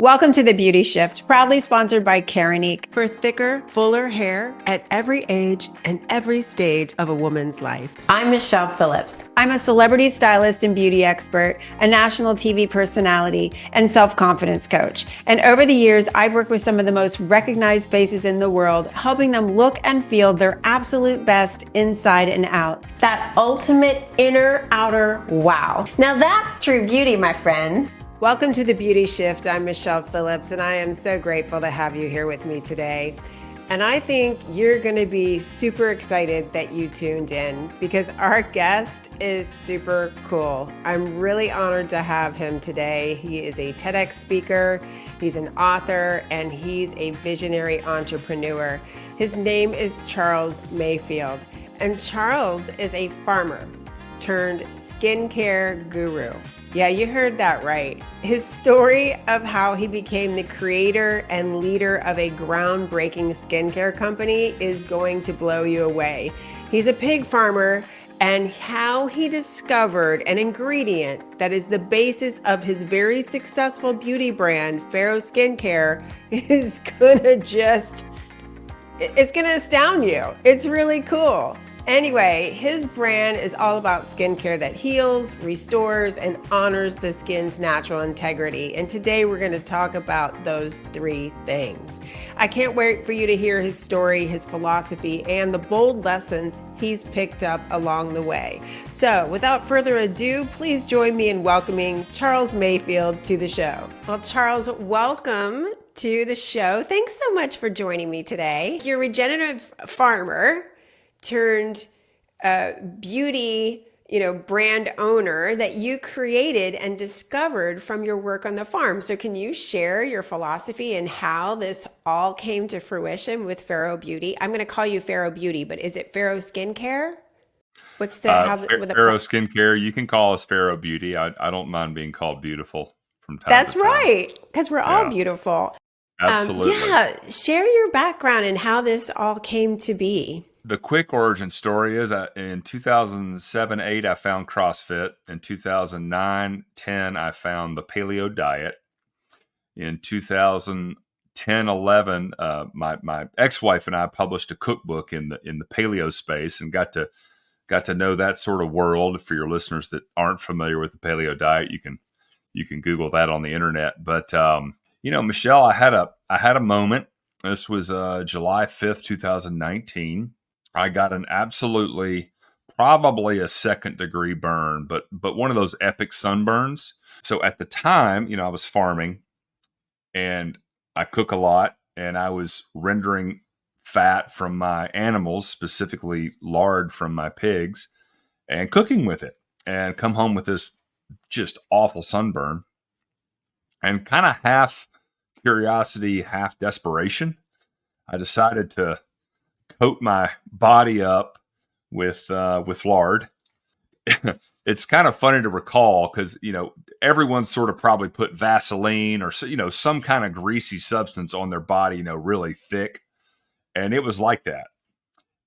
Welcome to The Beauty Shift, proudly sponsored by Keranique. For thicker, fuller hair at every age and every stage of a woman's life. I'm Michelle Phillips. I'm a celebrity stylist and beauty expert, a national TV personality, and self-confidence coach. And over the years, I've worked with some of the most recognized faces in the world, helping them look and feel their absolute best inside and out. That ultimate inner, outer wow. Now that's true beauty, my friends. Welcome to The Beauty Shift. I'm Michelle Phillips, and I am so grateful to have you here with me today. And I think you're going to be super excited that you tuned in because our guest is super cool. I'm really honored to have him today. He is a TEDx speaker, he's an author, and he's a visionary entrepreneur. His name is Charles Mayfield, and Charles is a farmer turned skincare guru. Yeah, you heard that right. His story of how he became the creator and leader of a groundbreaking skincare company is going to blow you away. He's a pig farmer, and how he discovered an ingredient that is the basis of his very successful beauty brand, Farrow Skincare, is it's gonna astound you. It's really cool. Anyway, his brand is all about skincare that heals, restores, and honors the skin's natural integrity. And today we're going to talk about those three things. I can't wait for you to hear his story, his philosophy, and the bold lessons he's picked up along the way. So without further ado, please join me in welcoming Charles Mayfield to the show. Well, Charles, welcome to the show. Thanks so much for joining me today. You're a regenerative farmer turned beauty, brand owner that you created and discovered from your work on the farm. So can you share your philosophy and how this all came to fruition with Farrow Beauty? I'm going to call you Farrow Beauty, but is it Farrow Skincare? What's the Farrow Skincare? You can call us Farrow Beauty. I don't mind being called beautiful from time That's to time. right, because we're all beautiful. Absolutely. Share your background and how this all came to be. The quick origin story is in 2007-8, I found CrossFit. In 2009-10, I found the paleo diet. In 2010-11, my ex-wife and I published a cookbook in the paleo space and got to know that sort of world. For your listeners that aren't familiar with the paleo diet, you can Google that on the internet. But Michelle, I had a moment. This was July 5th, 2019. I got an probably a second degree burn, but one of those epic sunburns. So at the time, I was farming and I cook a lot, and I was rendering fat from my animals, specifically lard from my pigs, and cooking with it, and come home with this just awful sunburn, and kind of half curiosity, half desperation, I decided to coat my body up with lard. It's kind of funny to recall because everyone sort of probably put Vaseline or some kind of greasy substance on their body, really thick, and it was like that.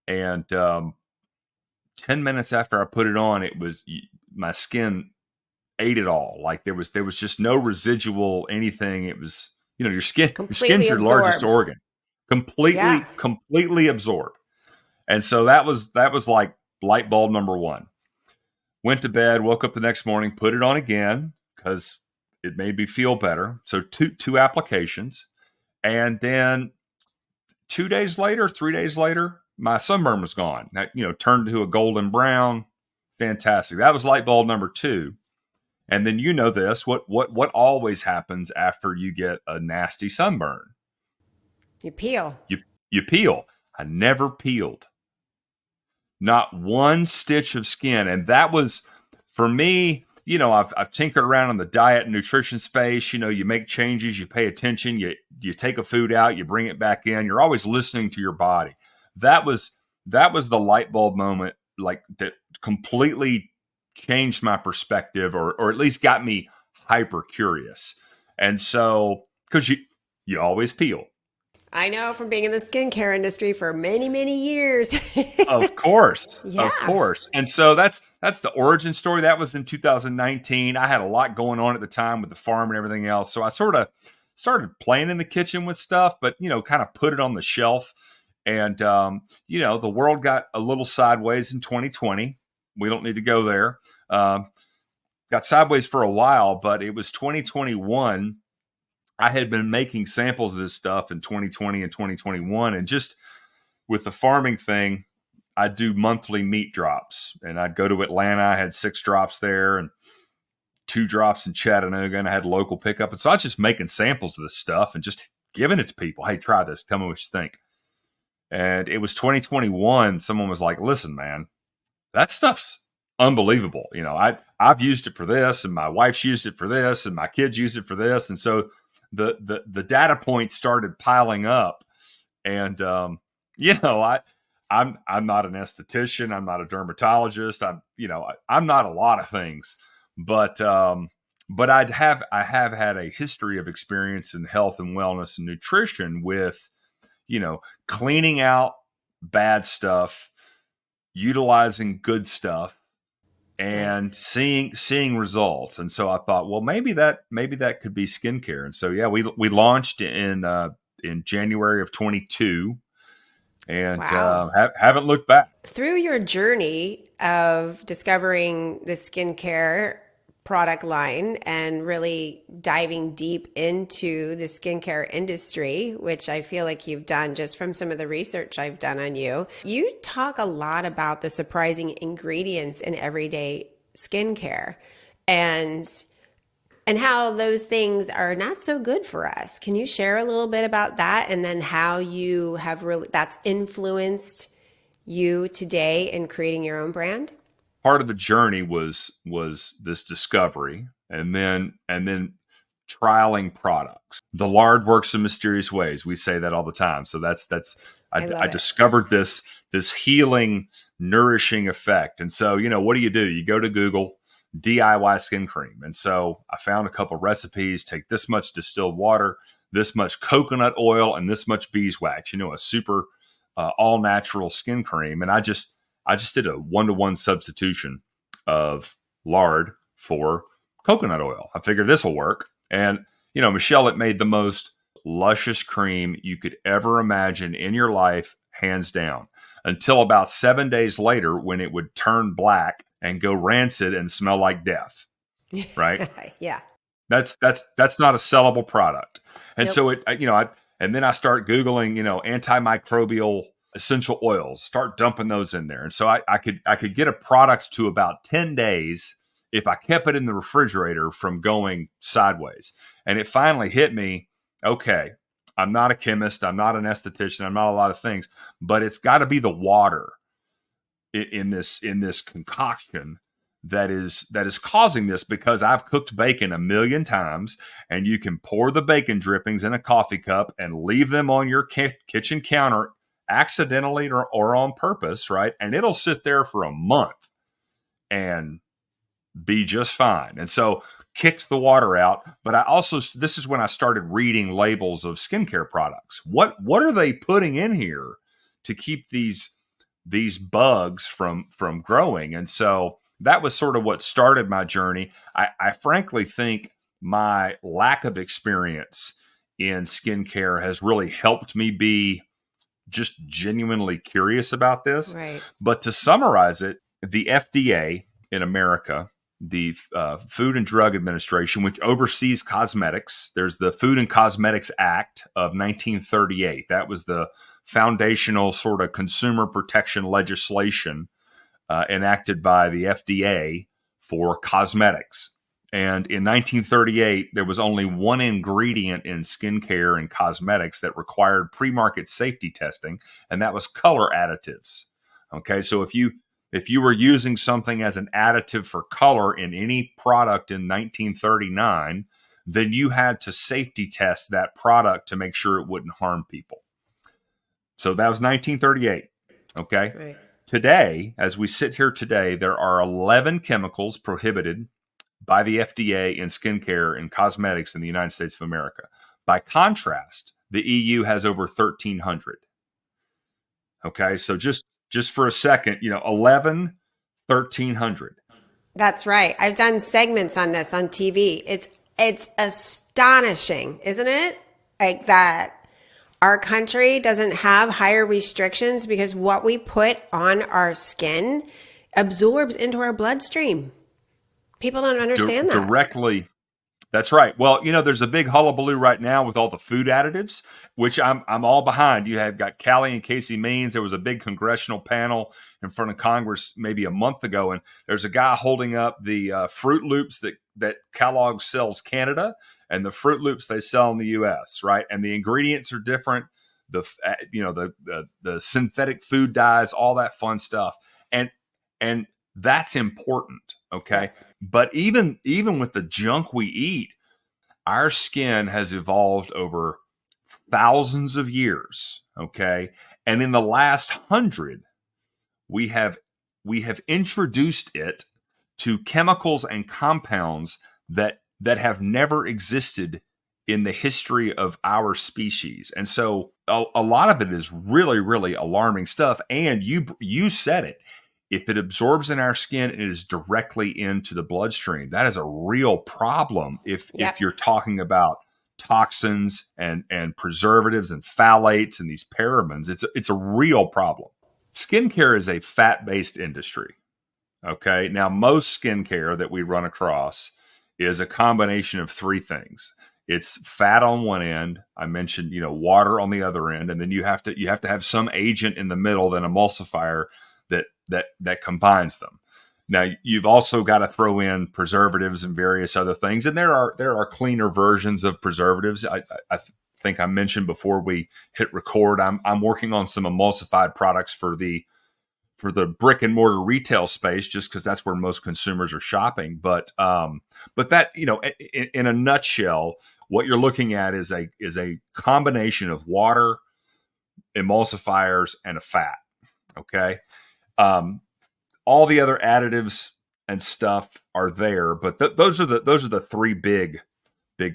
And 10 minutes after I put it on, my skin ate it all. Like there was just no residual anything. It was your skin's your largest organ. Completely absorbed. And so that was like light bulb number one. Went to bed, woke up the next morning, put it on again because it made me feel better. So two applications. And then 3 days later, my sunburn was gone. That, turned to a golden brown. Fantastic. That was light bulb number two. And then this, what always happens after you get a nasty sunburn? You peel. You peel. I never peeled. Not one stitch of skin. And that was, for me, I've tinkered around in the diet and nutrition space. You make changes, you pay attention, you take a food out, you bring it back in. You're always listening to your body. That was the light bulb moment, like that completely changed my perspective, or at least got me hyper curious. And so, because you always peel. I know from being in the skincare industry for many, many years. Of course. Yeah. Of course. And so that's the origin story. That was in 2019. I had a lot going on at the time with the farm and everything else. So I sort of started playing in the kitchen with stuff, but, kind of put it on the shelf. And, the world got a little sideways in 2020. We don't need to go there. Got sideways for a while, but it was 2021. I had been making samples of this stuff in 2020 and 2021. And just with the farming thing, I do monthly meat drops. And I'd go to Atlanta. I had 6 drops there and 2 drops in Chattanooga. And I had local pickup. And so I was just making samples of this stuff and just giving it to people. Hey, try this. Tell me what you think. And it was 2021. Someone was like, listen, man, that stuff's unbelievable. I've used it for this, and my wife's used it for this, and my kids use it for this. And so the data points started piling up. And, I'm not an esthetician. I'm not a dermatologist. I'm not a lot of things, but I have had a history of experience in health and wellness and nutrition with, cleaning out bad stuff, utilizing good stuff, and seeing results. And so I thought, well, maybe that could be skincare. And so, yeah, we launched in January of 22, and haven't looked back. Through your journey of discovering the skincare product line and really diving deep into the skincare industry, which I feel like you've done just from some of the research I've done on you, you talk a lot about the surprising ingredients in everyday skincare and how those things are not so good for us. Can you share a little bit about that, and then how you have that's influenced you today in creating your own brand? Part of the journey was this discovery, and then trialing products. The lard works in mysterious ways. We say that all the time. So I discovered this healing, nourishing effect. And so, what do? You go to Google, DIY skin cream. And so I found a couple recipes, take this much distilled water, this much coconut oil, and this much beeswax, a super all natural skin cream. And I just did a 1-to-1 substitution of lard for coconut oil. I figured this will work. And, Michelle, it made the most luscious cream you could ever imagine in your life, hands down, until about 7 days later, when it would turn black and go rancid and smell like death. Right? Yeah. That's not a sellable product. And Nope. So and then I start Googling, antimicrobial essential oils, start dumping those in there. And so I could get a product to about 10 days if I kept it in the refrigerator from going sideways. And it finally hit me, okay, I'm not a chemist, I'm not an esthetician, I'm not a lot of things, but it's got to be the water in this concoction that is causing this, because I've cooked bacon 1,000,000 times, and you can pour the bacon drippings in a coffee cup and leave them on your kitchen counter accidentally or on purpose, right? And it'll sit there for a month and be just fine. And so kicked the water out. But this is when I started reading labels of skincare products. What are they putting in here to keep these bugs from growing? And so that was sort of what started my journey. I frankly think my lack of experience in skincare has really helped me be just genuinely curious about this. Right. But to summarize it, the FDA in America, the Food and Drug Administration, which oversees cosmetics, there's the Food and Cosmetics Act of 1938. That was the foundational sort of consumer protection legislation enacted by the FDA for cosmetics. And in 1938, there was only one ingredient in skincare and cosmetics that required pre-market safety testing, and that was color additives. Okay, so if you were using something as an additive for color in any product in 1939, then you had to safety test that product to make sure it wouldn't harm people. So that was 1938. Okay. Right. Today, as we sit here today, there are 11 chemicals prohibited by the FDA in skincare and cosmetics in the United States of America. By contrast, the EU has over 1,300. Okay, so just for a second, 1,300. That's right. I've done segments on this on TV. It's It's astonishing, isn't it? Like that our country doesn't have higher restrictions because what we put on our skin absorbs into our bloodstream. People don't understand that. Directly. That's right. Well, there's a big hullabaloo right now with all the food additives, which I'm all behind. You have got Callie and Casey Means. There was a big congressional panel in front of Congress maybe a month ago, and there's a guy holding up the Fruit Loops that Kellogg sells Canada and the Fruit Loops they sell in the U.S. Right, and the ingredients are different. The synthetic food dyes, all that fun stuff, and that's important. Okay. But even with the junk we eat, our skin has evolved over thousands of years. Okay. And in the last 100, we have introduced it to chemicals and compounds that have never existed in the history of our species. And so a lot of it is really, really alarming stuff. And you said it. If it absorbs in our skin, it is directly into the bloodstream. That is a real problem if you're talking about toxins and preservatives and phthalates and these parabens. It's a real problem. Skincare is a fat-based industry. Okay. Now, most skincare that we run across is a combination of three things. It's fat on one end. I mentioned, water on the other end, and then you have to have some agent in the middle, an emulsifier that combines them. Now, you've also got to throw in preservatives and various other things, and there are cleaner versions of preservatives. I think I mentioned before we hit record, I'm working on some emulsified products for the brick and mortar retail space, just because that's where most consumers are shopping. But that, in a nutshell, what you're looking at is a combination of water, emulsifiers, and a fat. Okay. All the other additives and stuff are there, but those are the three big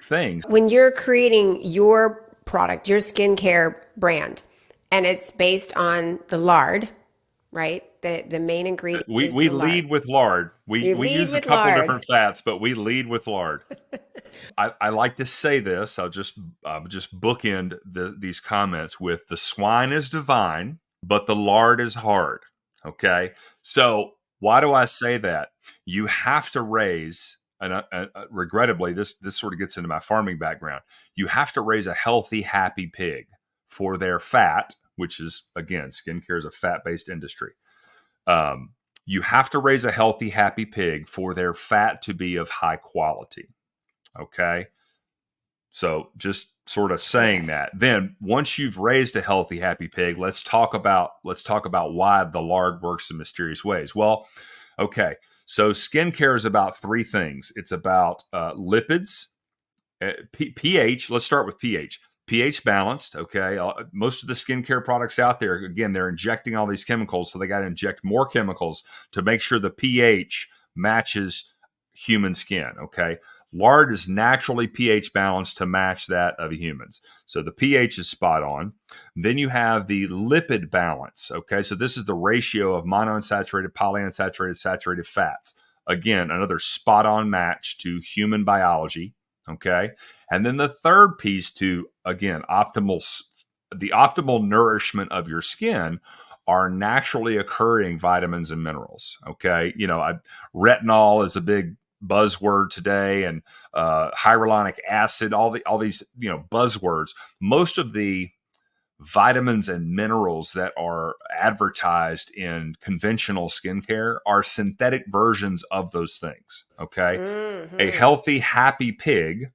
things. When you're creating your product, your skincare brand, and it's based on the lard, right? The main ingredient. We lead with lard. We use a couple different fats, but we lead with lard. I like to say this. I'll just bookend these comments with: the swine is divine, but the lard is hard. Okay. So why do I say that? You have to raise, and regrettably, this sort of gets into my farming background. You have to raise a healthy, happy pig for their fat, which is, again, skincare is a fat-based industry. You have to raise a healthy, happy pig for their fat to be of high quality. Okay. So just sort of saying that. Then once you've raised a healthy, happy pig, let's talk about why the lard works in mysterious ways. Well, okay. So skincare is about three things. It's about lipids, pH. Let's start with pH. pH balanced. Okay. Most of the skincare products out there, again, they're injecting all these chemicals. So they got to inject more chemicals to make sure the pH matches human skin. Okay. Lard is naturally pH balanced to match that of humans. So the pH is spot on. Then you have the lipid balance. Okay. So this is the ratio of monounsaturated, polyunsaturated, saturated fats. Again, another spot on match to human biology. Okay. And then the third piece to, again, the optimal nourishment of your skin are naturally occurring vitamins and minerals. Okay. Retinol is a big buzzword today, and hyaluronic acid, all these buzzwords. Most of the vitamins and minerals that are advertised in conventional skincare are synthetic versions of those things. Okay. Mm-hmm. A healthy, happy pig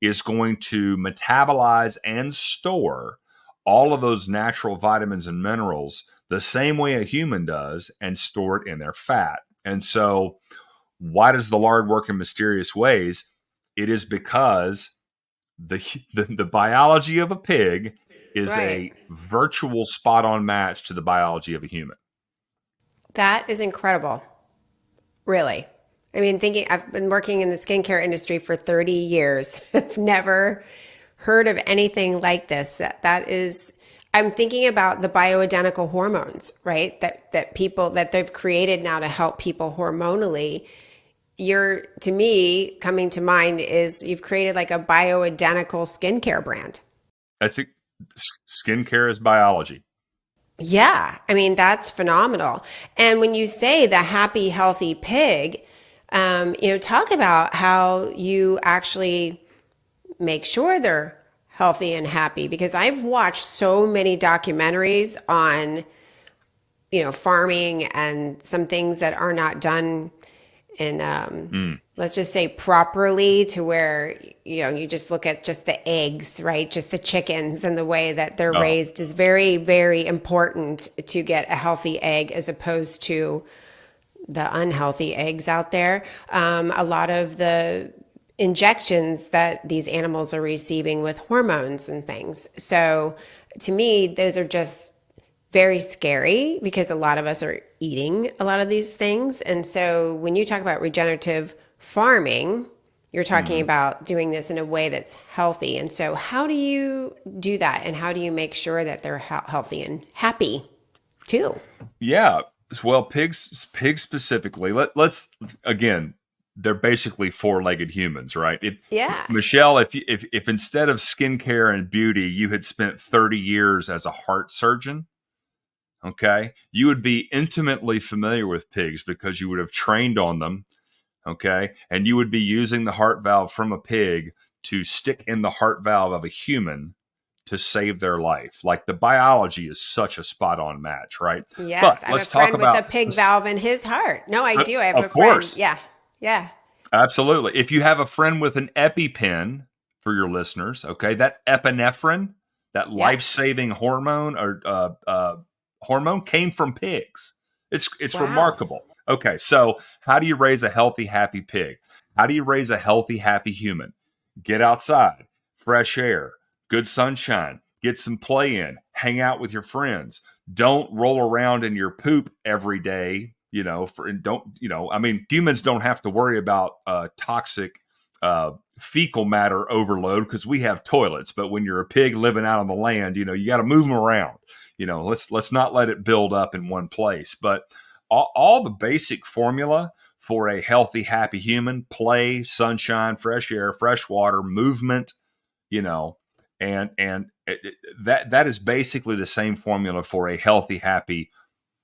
is going to metabolize and store all of those natural vitamins and minerals the same way a human does, and store it in their fat. And so why does the lard work in mysterious ways? It is because the biology of a pig is a virtual spot on match to the biology of a human. That is incredible. Really. I mean, I've been working in the skincare industry for 30 years. I've never heard of anything like this. That is, I'm thinking about the bioidentical hormones, right? That they've created now to help people hormonally. to me, coming to mind is you've created like a bioidentical skincare brand. That's it. Skincare is biology. Yeah, I mean, that's phenomenal. And when you say the happy, healthy pig, talk about how you actually make sure they're healthy and happy, because I've watched so many documentaries on, farming and some things that are not done in, let's just say properly, to where, you just look at just the eggs, right? Just the chickens and the way that they're Oh, raised is very, very important to get a healthy egg, as opposed to the unhealthy eggs out there. A lot of the injections that these animals are receiving with hormones and things. So to me, those are just very scary, because a lot of us are eating a lot of these things. And so when you talk about regenerative farming, you're talking about doing this in a way that's healthy. And so how do you do that? And how do you make sure that they're healthy and happy too? yeah. Well, pigs specifically. Let's again. They're basically four-legged humans, right? Yeah. Michelle, if instead of skincare and beauty, you had spent 30 years as a heart surgeon, okay, you would be intimately familiar with pigs because you would have trained on them, okay, and you would be using the heart valve from a pig to stick in the heart valve of a human to save their life. Like, the biology is such a spot on match, right? Yes, But I have a let's talk friend with a about, pig valve in his heart. No, I do. I have of a friend. course, Yeah. Yeah. absolutely. If you have a friend with an EpiPen, for your listeners, okay, that epinephrine, that Yep. life-saving hormone or hormone came from pigs. It's Wow. remarkable. Okay, so how do you raise a healthy, happy pig? How do you raise a healthy, happy human? Get outside, fresh air, good sunshine, get some play in, hang out with your friends. Don't roll around in your poop every day. I mean, humans don't have to worry about toxic fecal matter overload because we have toilets. But when you're a pig living out on the land, you got to move them around. Let's not let it build up in one place. But all the basic formula for a healthy, happy human: play, sunshine, fresh air, fresh water, movement, you know, that is basically the same formula for a healthy, happy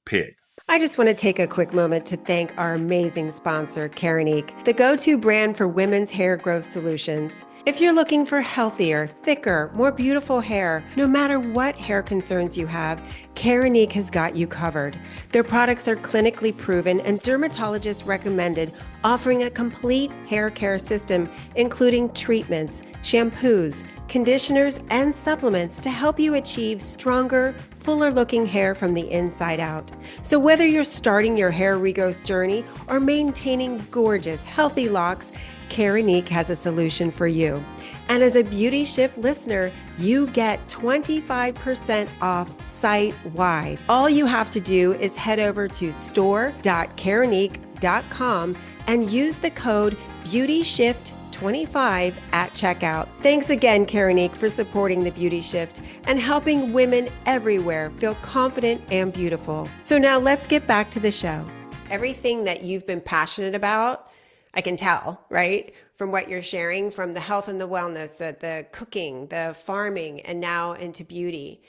pig. I just want to take a quick moment to thank our amazing sponsor, Keranique, the go-to brand for women's hair growth solutions. If you're looking for healthier, thicker, more beautiful hair, no matter what hair concerns you have, Keranique has got you covered. Their products are clinically proven and dermatologist recommended, offering a complete hair care system, including treatments, shampoos, conditioners, and supplements to help you achieve stronger, fuller looking hair from the inside out. So whether you're starting your hair regrowth journey or maintaining gorgeous, healthy locks, Keranique has a solution for you. And as a Beauty Shift listener, you get 25% off site-wide. All you have to do is head over to store.keranique.com and use the code BeautyShift25 at checkout. Thanks again, Keranique, for supporting the Beauty Shift and helping women everywhere feel confident and beautiful. So now let's get back to the show. Everything that you've been passionate about, I can tell, right? From what you're sharing, from the health and the wellness, the cooking, the farming, and now into beauty.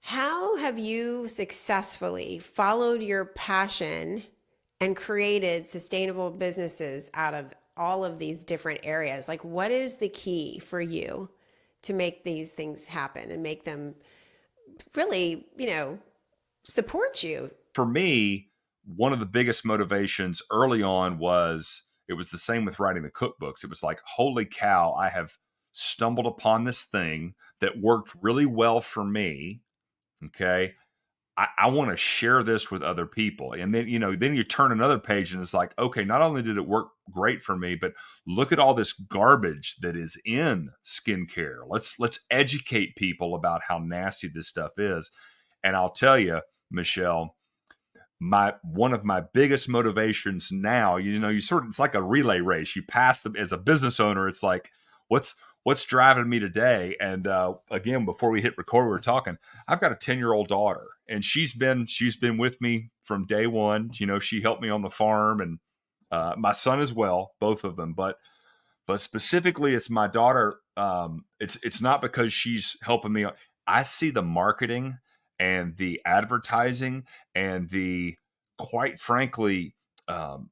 How have you successfully followed your passion and created sustainable businesses out of all of these different areas? Like, what is the key for you to make these things happen and make them really, support you? For me, one of the biggest motivations early on was, it was the same with writing the cookbooks. It was like, holy cow, I have stumbled upon this thing that worked really well for me. Okay. I want to share this with other people. And then, then you turn another page and it's like, okay, not only did it work great for me, but look at all this garbage that is in skincare. Let's educate people about how nasty this stuff is. And I'll tell you, Michelle, one of my biggest motivations now, it's like a relay race. You pass them as a business owner. It's like, what's driving me today? And again, before we hit record, we were talking. I've got a 10-year-old daughter, and she's been with me from day one. She helped me on the farm, and My son as well, both of them, but specifically, it's my daughter. It's not because she's helping me. I see the marketing and the advertising and the, quite frankly, um,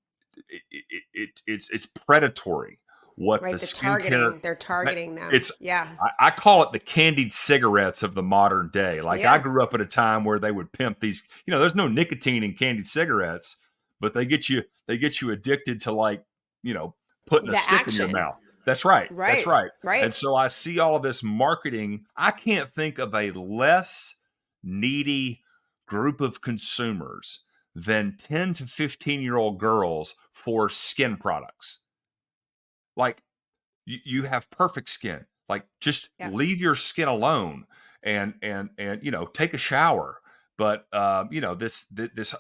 it's predatory. What the Right. The skincare, targeting, they're targeting them. it's Yeah. I call it the candied cigarettes of the modern day. Like, I Yeah. grew up at a time where they would pimp these. There's no nicotine in candied cigarettes, but they get you addicted to, like, putting a The stick in your action. mouth. That's right. That's Right. right. And Right. so I see all of this marketing. I can't think of a less needy group of consumers than 10 to 15-year-old girls for skin products. Like, you have perfect skin. Like, just Yeah. leave your skin alone and take a shower. But this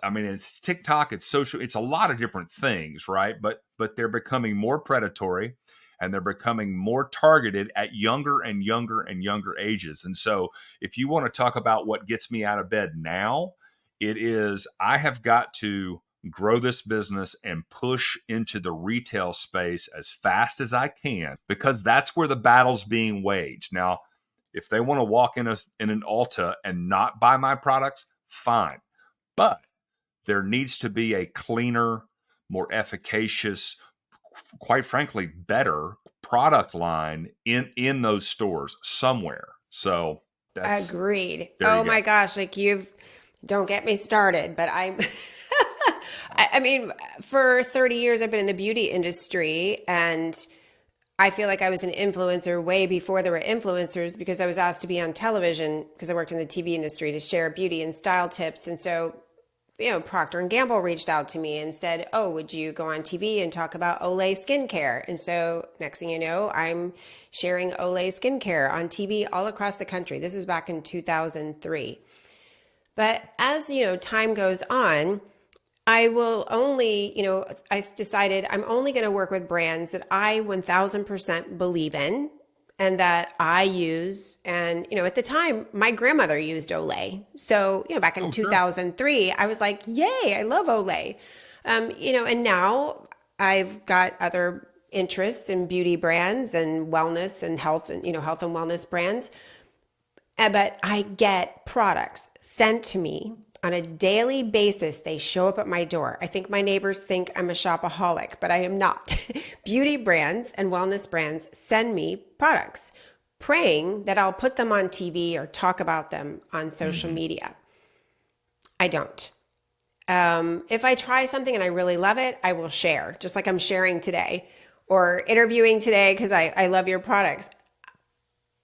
I mean, it's TikTok, it's social, it's a lot of different things, right? But they're becoming more predatory, and they're becoming more targeted at younger and younger and younger ages. And so, if you want to talk about what gets me out of bed now, it is, I have got to grow this business and push into the retail space as fast as I can, because that's where the battle's being waged. Now, if they want to walk in an Ulta and not buy my products, fine. But there needs to be a cleaner, more efficacious, quite frankly, better product line in those stores somewhere. So Agreed. there you Oh go. my gosh. Like, don't get me started, but I'm, I mean, for 30 years, I've been in the beauty industry, and I feel like I was an influencer way before there were influencers, because I was asked to be on television because I worked in the TV industry to share beauty and style tips. And so, Procter and Gamble reached out to me and said, "Oh, would you go on TV and talk about Olay skincare?" And so next thing you know, I'm sharing Olay skincare on TV all across the country. This is back in 2003. But as, time goes on, I will only, I decided I'm only going to work with brands that I 1000% believe in and that I use. And, at the time, my grandmother used Olay. So, back in Oh, sure. 2003, I was like, yay, I love Olay. And now I've got other interests in beauty brands and wellness and health and, health and wellness brands. But I get products sent to me on a daily basis. They show up at my door. I think my neighbors think I'm a shopaholic, but I am not. Beauty brands and wellness brands send me products, praying that I'll put them on TV or talk about them on social media. I don't. If I try something and I really love it, I will share, just like I'm sharing today or interviewing today because I love your products.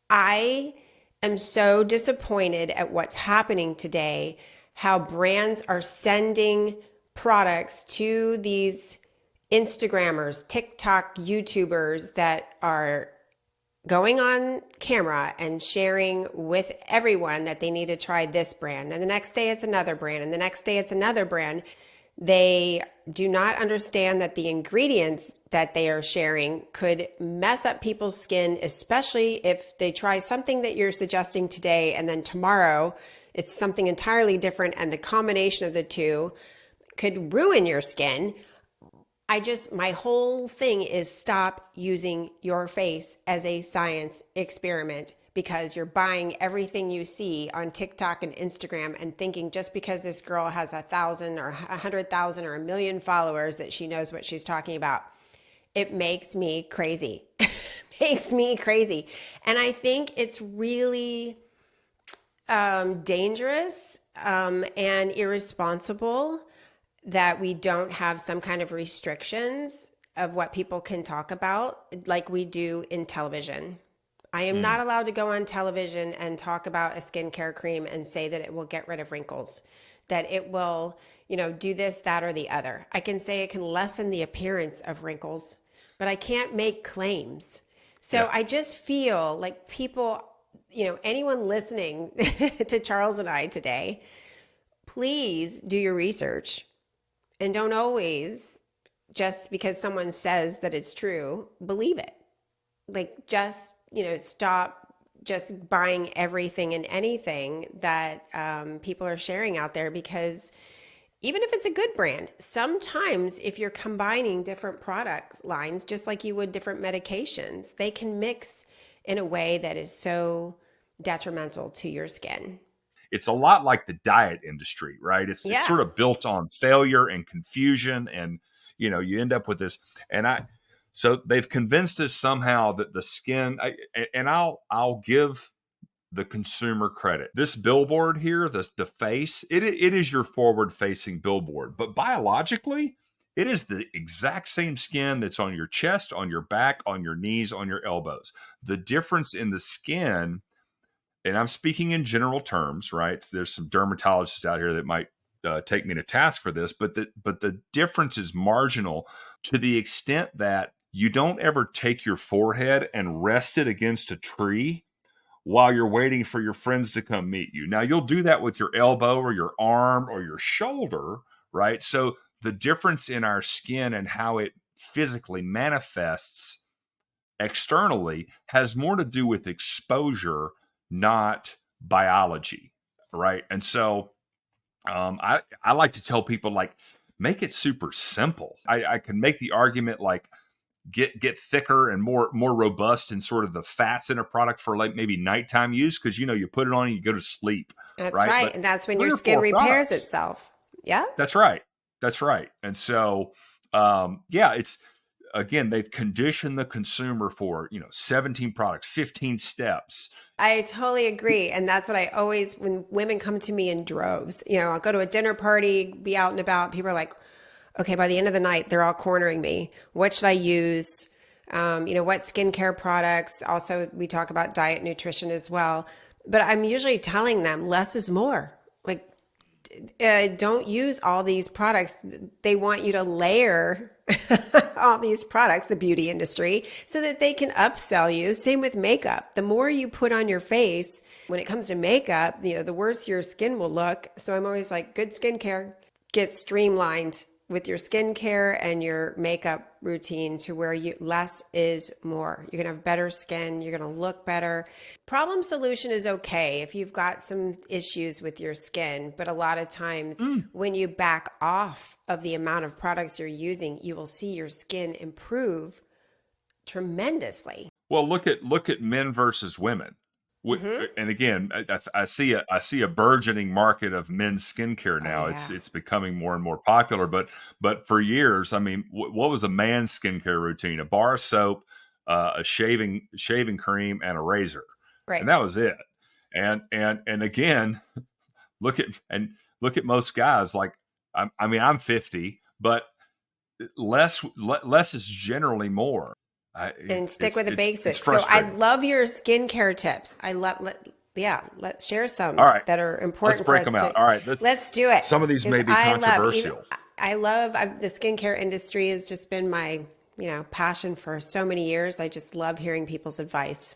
I am so disappointed at what's happening today, how brands are sending products to these Instagrammers, TikTok YouTubers that are going on camera and sharing with everyone that they need to try this brand. And the next day it's another brand. And the next day it's another brand. They do not understand that the ingredients that they are sharing could mess up people's skin, especially if they try something that you're suggesting today and then tomorrow it's something entirely different, and the combination of the two could ruin your skin. My whole thing is stop using your face as a science experiment, because you're buying everything you see on TikTok and Instagram and thinking just because this girl has 1,000 or 100,000 or 1,000,000 followers that she knows what she's talking about. It makes me crazy. Makes me crazy. And I think it's really dangerous and irresponsible that we don't have some kind of restrictions of what people can talk about like we do in television. I am not allowed to go on television and talk about a skincare cream and say that it will get rid of wrinkles, that it will, do this, that, or the other. I can say it can lessen the appearance of wrinkles, but I can't make claims. So Yeah. I just feel like people, anyone listening to Charles and I today, please do your research. And don't always, just because someone says that it's true, believe it. Like, just, stop just buying everything and anything that people are sharing out there, because even if it's a good brand, sometimes if you're combining different product lines, just like you would different medications, they can mix in a way that is so detrimental to your skin. It's a lot like the diet industry, right? It's Yeah. sort of built on failure and confusion, and you end up with this. So they've convinced us somehow that the skin, and I'll give the consumer credit. This billboard here, the face, it is your forward-facing billboard, but biologically, it is the exact same skin that's on your chest, on your back, on your knees, on your elbows. The difference in the skin, and I'm speaking in general terms, right? So there's some dermatologists out here that might take me to task for this, but the difference is marginal to the extent that you don't ever take your forehead and rest it against a tree while you're waiting for your friends to come meet you. Now, you'll do that with your elbow or your arm or your shoulder, right? So the difference in our skin and how it physically manifests externally has more to do with exposure, not biology, right? And so I like to tell people, like, make it super simple. I can make the argument, like, get thicker and more robust in sort of the fats in a product for like maybe nighttime use, because you put it on and you go to sleep. That's right. right. But And that's when 3 your or skin 4 repairs products. itself. Yeah. That's right. And so it's, again, they've conditioned the consumer for 17 products, 15 steps. I totally agree. And that's what I always, when women come to me in droves, I'll go to a dinner party, be out and about. People are like, okay, by the end of the night, they're all cornering me. What should I use? What skincare products? Also, we talk about diet nutrition as well. But I'm usually telling them less is more. Like, don't use all these products. They want you to layer all these products, the beauty industry, so that they can upsell you. Same with makeup. The more you put on your face, when it comes to makeup, the worse your skin will look. So I'm always like, good skincare, get streamlined with your skincare and your makeup routine to where less is more. You're going to have better skin. You're going to look better. Problem solution is okay if you've got some issues with your skin, but a lot of times when you back off of the amount of products you're using, you will see your skin improve tremendously. Well, look at men versus women. And again, I see a burgeoning market of men's skincare now. Oh, yeah. It's becoming more and more popular. But for years, I mean, what was a man's skincare routine? A bar of soap, a shaving cream, and a razor, Right. and that was it. And again, look at most guys. Like, I'm 50, but less is generally more. And stick with the basics. So I frustrating. love your skincare tips. Let's share some All right. that are important. Let's break for us them out. to, All right. let's do it. Some of these may be controversial. I love the skincare industry has just been my passion for so many years. I just love hearing people's advice.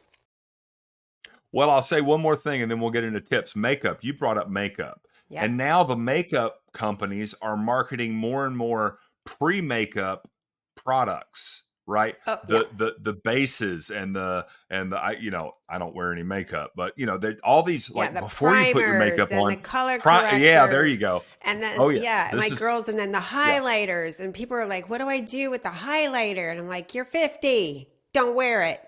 Well, I'll say one more thing and then we'll get into tips. Makeup. You brought up makeup. Yep. And now the makeup companies are marketing more and more pre-makeup products, right? Oh, the bases and the I don't wear any makeup, but all these, like, the before you put your makeup and on, the color correctors. yeah, there you go. And then This girls, and then the highlighters. And people are like, "What do I do with the highlighter?" And I'm like, "You're 50. Don't wear it."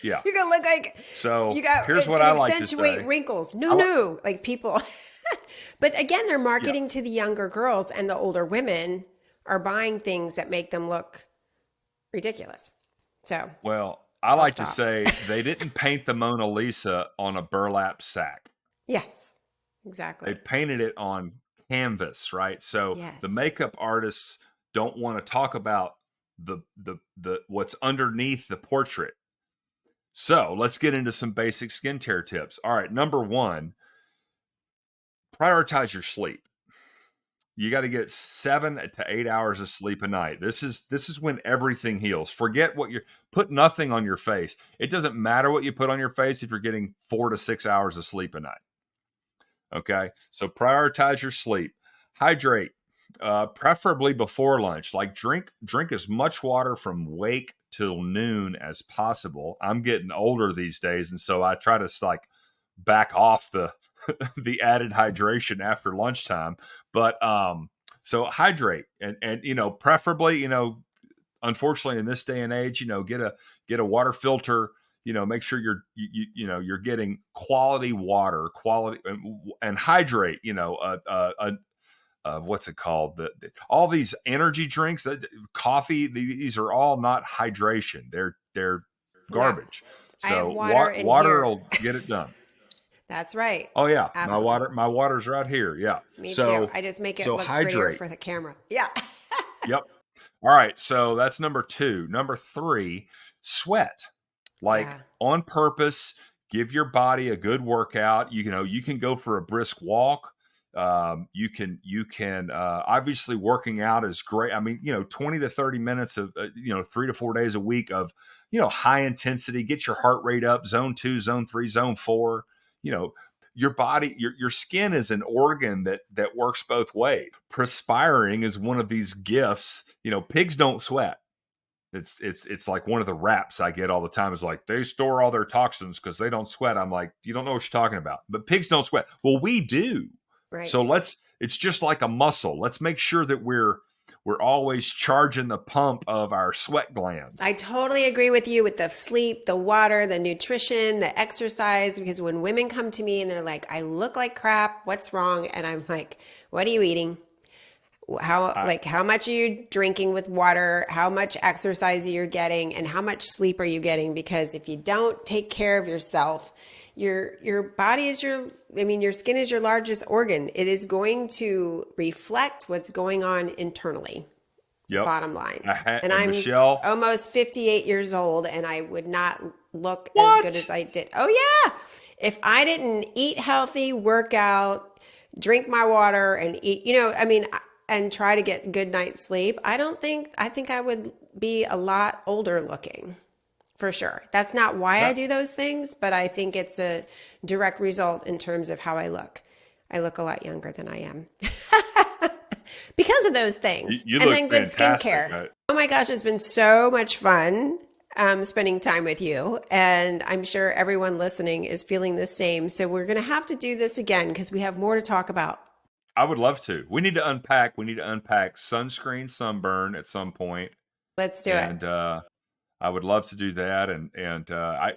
Yeah. You're gonna look like here's what I like to accentuate say. wrinkles. No, like people. But again, they're marketing to the younger girls, and the older women are buying things that make them look ridiculous. So, well, I like to stop. say they didn't paint the Mona Lisa on a burlap sack. yes, exactly. They painted it on canvas, right? So Yes. the makeup artists don't want to talk about the what's underneath the portrait. So let's get into some basic skincare tips. All right, number 1, prioritize your sleep. You got to get 7 to 8 hours of sleep a night. This is when everything heals. Forget put nothing on your face. It doesn't matter what you put on your face if you're getting 4 to 6 hours of sleep a night. Okay, so prioritize your sleep. Hydrate, preferably before lunch. Like, drink as much water from wake till noon as possible. I'm getting older these days, and so I try to back off the the added hydration after lunchtime. But So hydrate and preferably, unfortunately in this day and age, get a water filter, make sure you're getting quality water, quality and hydrate, what's it called? All these energy drinks, coffee, these are all not hydration. They're No, garbage. I have So water in water here. will get it done. That's right. Oh yeah, Absolutely. my water's right here. Yeah. Me too. So I just make it so look prettier hydrate. for the camera. Yeah. Yep. All right. So that's number 2. Number 3, sweat. Like Yeah. on purpose, give your body a good workout. You can go for a brisk walk. You can obviously working out is great. I mean, 20 to 30 minutes of 3 to 4 days a week of high intensity. Get your heart rate up. Zone 2, zone 3, zone 4. Your body, your skin is an organ that works both ways. Perspiring is one of these gifts. Pigs don't sweat. It's like one of the raps I get all the time is like, they store all their toxins because they don't sweat. I'm like, you don't know what you're talking about. But pigs don't sweat. Well, we do. Right. So it's just like a muscle. Let's make sure that we're always charging the pump of our sweat glands. I totally agree with you with the sleep, the water, the nutrition, the exercise, because when women come to me and they're like, I look like crap, what's wrong? And I'm like, what are you eating? How much are you drinking with water? How much exercise are you getting? And how much sleep are you getting? Because if you don't take care of yourself, your body is your skin is your largest organ. It is going to reflect what's going on internally. Yep. Bottom line. And I'm Michelle, almost 58 years old and I would not look What? as good as I did. Oh yeah. If I didn't eat healthy, work out, drink my water and eat, and try to get good night's sleep, I think I would be a lot older looking. For sure. That's not why I do those things, but I think it's a direct result in terms of how I look. I look a lot younger than I am because of those things. you And look then good fantastic. skincare. Oh my gosh, it's been so much fun spending time with you. And I'm sure everyone listening is feeling the same. So we're going to have to do this again because we have more to talk about. I would love to. We need to unpack sunscreen, sunburn at some point. Let's do it. And I would love to do that. And I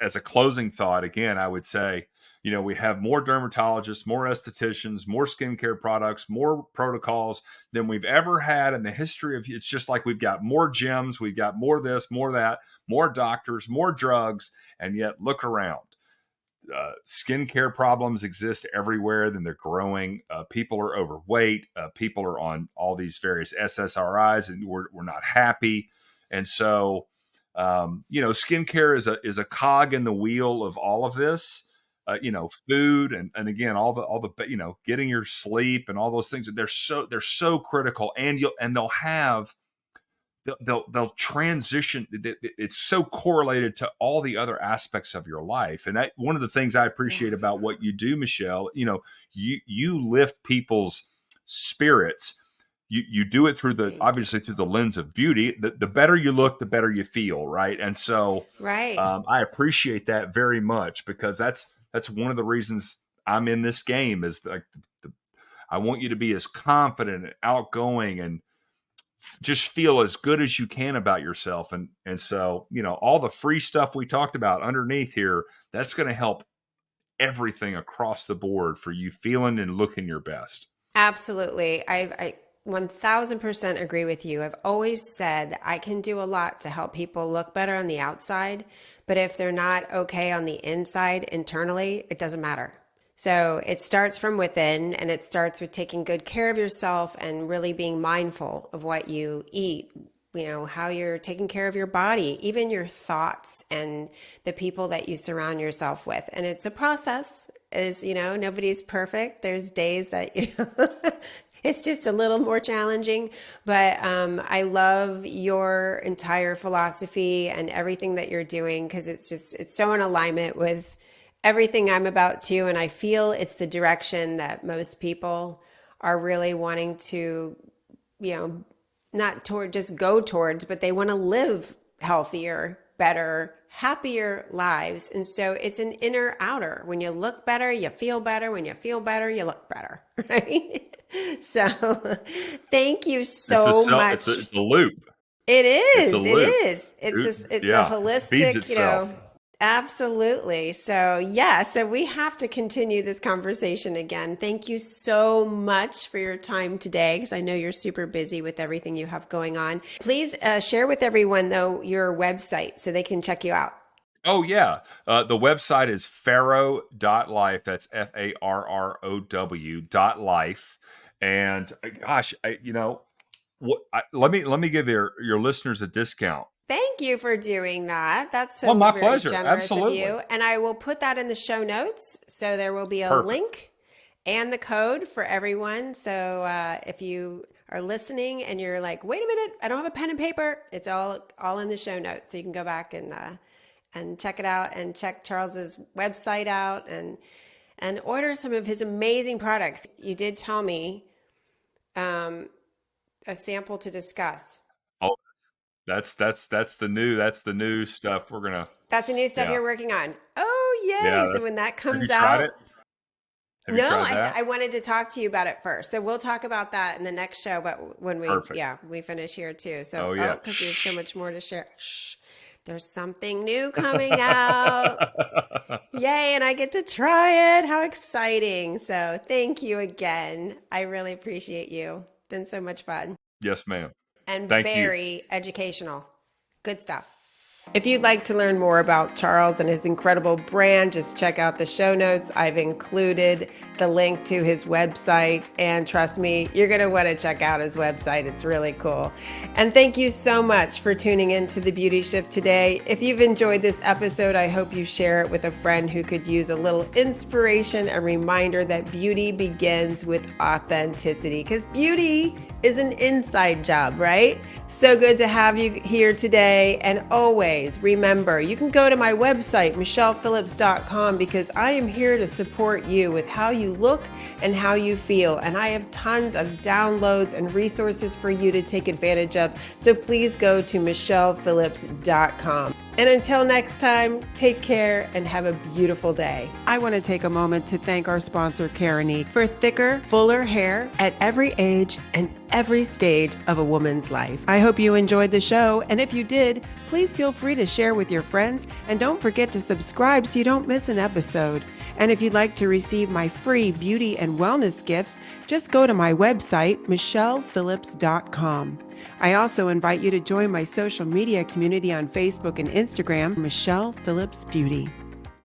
as a closing thought, again, I would say, we have more dermatologists, more estheticians, more skincare products, more protocols than we've ever had in the history of. It's just like we've got more gyms, we've got more this, more that, more doctors, more drugs, and yet look around. Skincare problems exist everywhere. Then they're growing. People are overweight. People are on all these various SSRIs, and we're not happy. And so, skincare is a cog in the wheel of all of this. Food and again, all the getting your sleep and all those things. They're so critical, and they'll transition. It's so correlated to all the other aspects of your life. And that one of the things I appreciate about what you do, Michelle, you lift people's spirits. You do it obviously through the lens of beauty. The better you look, the better you feel. Right. And so, right. I appreciate that very much because that's one of the reasons I'm in this game is I want you to be as confident and outgoing and just feel as good as you can about yourself. And so, all the free stuff we talked about underneath here, that's going to help everything across the board for you feeling and looking your best. Absolutely. I 1000% agree with you. I've always said that I can do a lot to help people look better on the outside, but if they're not okay on the inside internally, it doesn't matter. So it starts from within, and it starts with taking good care of yourself and really being mindful of what you eat, how you're taking care of your body, even your thoughts and the people that you surround yourself with. And it's a process. Nobody's perfect. There's days that, it's just a little more challenging, but I love your entire philosophy and everything that you're doing because it's so in alignment with everything I'm about to, and I feel it's the direction that most people are really wanting to, not just go towards, but they want to live healthier, better, happier lives. And so it's an inner outer. When you look better, you feel better. When you feel better, you look better, right? So thank you so much. It's a loop. It It's a is. It loop. is. It's a Yeah, it feeds holistic, itself. absolutely. So, yeah, so we have to continue this conversation again. Thank you so much for your time today, because I know you're super busy with everything you have going on. Please share with everyone, though, your website so they can check you out. Oh, yeah. The website is farrow.life. That's FARROW.life. And gosh, let me give your listeners a discount. Thank you for doing that. That's so Oh, my very pleasure. generous Absolutely. of you. And I will put that in the show notes. So there will be a Perfect. link and the code for everyone. So if you are listening and you're like, wait a minute, I don't have a pen and paper, it's all in the show notes. So you can go back and check it out, and check Charles's website out, and order some of his amazing products. You did tell me a sample to discuss. Oh, that's the new stuff we're gonna. That's the new stuff Yeah. you're working on. Oh, yay. Yeah. So when that Have comes you tried out. it? Have you No, tried that? I wanted to talk to you about it first. So we'll talk about that in the next show, but when Perfect. we finish here too. So, Oh, yeah. because we have so much more to share. Shh, there's something new coming out. Yay, and I get to try it. How exciting. So thank you again. I really appreciate you. Been so much fun. Yes, ma'am. And Thank you. very educational. Good stuff. If you'd like to learn more about Charles and his incredible brand, just check out the show notes. I've included the link to his website, and trust me, you're going to want to check out his website. It's really cool. And thank you so much for tuning into The Beauty Shift today. If you've enjoyed this episode, I hope you share it with a friend who could use a little inspiration, a reminder that beauty begins with authenticity, because beauty is an inside job, right? So good to have you here today. And always remember, you can go to my website, michellephillips.com, because I am here to support you with how you look and how you feel. And I have tons of downloads and resources for you to take advantage of. So please go to michellephillips.com. And until next time, take care and have a beautiful day. I want to take a moment to thank our sponsor, Carinique, for thicker, fuller hair at every age and every stage of a woman's life. I hope you enjoyed the show, and if you did, please feel free to share with your friends, and don't forget to subscribe so you don't miss an episode. And if you'd like to receive my free beauty and wellness gifts, just go to my website, michellephillips.com. I also invite you to join my social media community on Facebook and Instagram, Michelle Phillips Beauty.